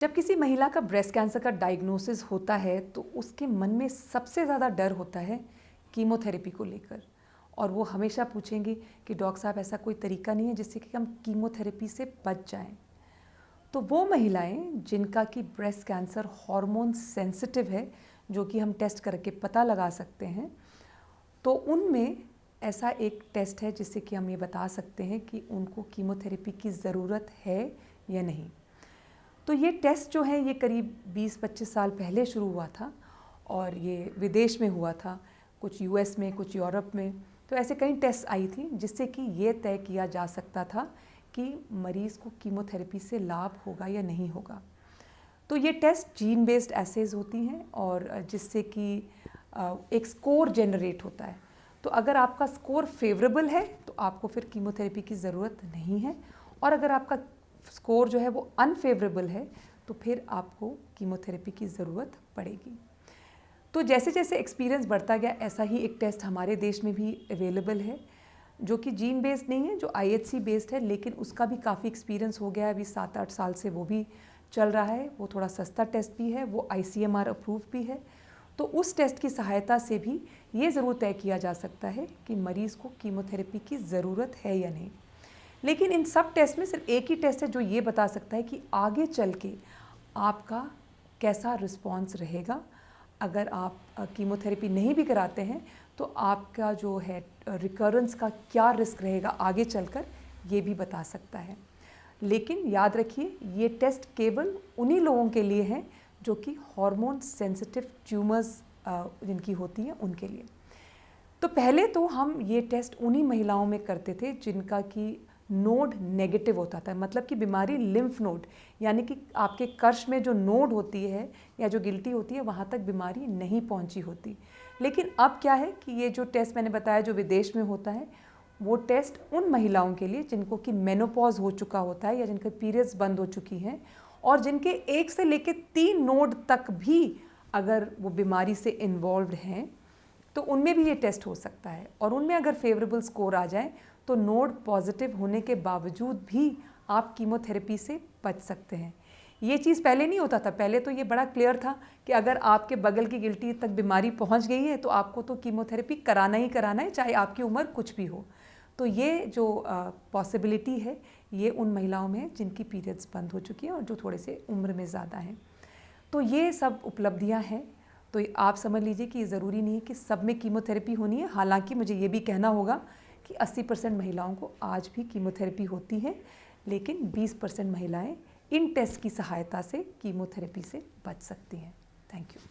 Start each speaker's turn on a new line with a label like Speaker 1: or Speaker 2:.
Speaker 1: जब किसी महिला का ब्रेस्ट कैंसर का डायग्नोसिस होता है तो उसके मन में सबसे ज़्यादा डर होता है कीमोथेरेपी को लेकर। और वो हमेशा पूछेंगी कि डॉक्टर साहब ऐसा कोई तरीका नहीं है जिससे कि हम कीमोथेरेपी से बच जाएं। तो वो महिलाएं जिनका कि ब्रेस्ट कैंसर हार्मोन सेंसिटिव है, जो कि हम टेस्ट करके पता लगा सकते हैं, तो उनमें ऐसा एक टेस्ट है जिससे कि हम ये बता सकते हैं कि उनको कीमोथेरेपी की ज़रूरत है या नहीं। तो ये टेस्ट जो है ये करीब 20-25 साल पहले शुरू हुआ था और ये विदेश में हुआ था, कुछ यूएस में, कुछ यूरोप में। तो ऐसे कई टेस्ट आई थी जिससे कि ये तय किया जा सकता था कि मरीज़ को कीमोथेरेपी से लाभ होगा या नहीं होगा। तो ये टेस्ट जीन बेस्ड एसेज होती हैं और जिससे कि एक स्कोर जनरेट होता है। तो अगर आपका स्कोर फेवरेबल है तो आपको फिर कीमोथेरेपी की ज़रूरत नहीं है, और अगर आपका स्कोर जो है वो अनफेवरेबल है तो फिर आपको कीमोथेरेपी की ज़रूरत पड़ेगी। तो जैसे जैसे एक्सपीरियंस बढ़ता गया, ऐसा ही एक टेस्ट हमारे देश में भी अवेलेबल है जो कि जीन बेस्ड नहीं है, जो IHC बेस्ड है, लेकिन उसका भी काफ़ी एक्सपीरियंस हो गया है। अभी 7-8 साल से वो भी चल रहा है। वो थोड़ा सस्ता टेस्ट भी है, वो ICMR अप्रूव भी है। तो उस टेस्ट की सहायता से भी ये ज़रूर तय किया जा सकता है कि मरीज़ को कीमोथेरेपी की ज़रूरत है या नहीं। लेकिन इन सब टेस्ट में सिर्फ एक ही टेस्ट है जो ये बता सकता है कि आगे चल के आपका कैसा रिस्पॉन्स रहेगा। अगर आप कीमोथेरेपी नहीं भी कराते हैं तो आपका जो है रिकरेंस का क्या रिस्क रहेगा आगे चलकर, ये भी बता सकता है। लेकिन याद रखिए, ये टेस्ट केवल उन्हीं लोगों के लिए है जो कि हार्मोन सेंसिटिव ट्यूमर्स जिनकी होती हैं उनके लिए। तो पहले तो हम ये टेस्ट उन्हीं महिलाओं में करते थे जिनका कि नोड नेगेटिव होता था, मतलब कि बीमारी लिम्फ नोड, यानी कि आपके कर्श में जो नोड होती है या जो गिल्टी होती है वहाँ तक बीमारी नहीं पहुँची होती। लेकिन अब क्या है कि ये जो टेस्ट मैंने बताया जो विदेश में होता है, वो टेस्ट उन महिलाओं के लिए जिनको कि मेनोपॉज हो चुका होता है या जिनके पीरियड्स बंद हो चुकी हैं और जिनके 1 से लेकर 3 नोड तक भी अगर वो बीमारी से इन्वॉल्व्ड हैं तो उनमें भी ये टेस्ट हो सकता है। और उनमें अगर फेवरेबल स्कोर आ जाए तो नोड पॉजिटिव होने के बावजूद भी आप कीमोथेरेपी से बच सकते हैं। ये चीज़ पहले नहीं होता था। पहले तो ये बड़ा क्लियर था कि अगर आपके बगल की गिल्टी तक बीमारी पहुंच गई है तो आपको तो कीमोथेरेपी कराना ही कराना है, चाहे आपकी उम्र कुछ भी हो। तो ये जो पॉसिबिलिटी है ये उन महिलाओं में है जिनकी पीरियड्स बंद हो चुकी हैं और जो थोड़े से उम्र में ज़्यादा हैं। तो ये सब उपलब्धियां हैं। तो आप समझ लीजिए कि ज़रूरी नहीं है कि सब में कीमोथेरेपी होनी है। हालांकि मुझे ये भी कहना होगा कि 80% महिलाओं को आज भी कीमोथेरेपी होती है, लेकिन 20% महिलाएं इन टेस्ट की सहायता से कीमोथेरेपी से बच सकती हैं। Thank you.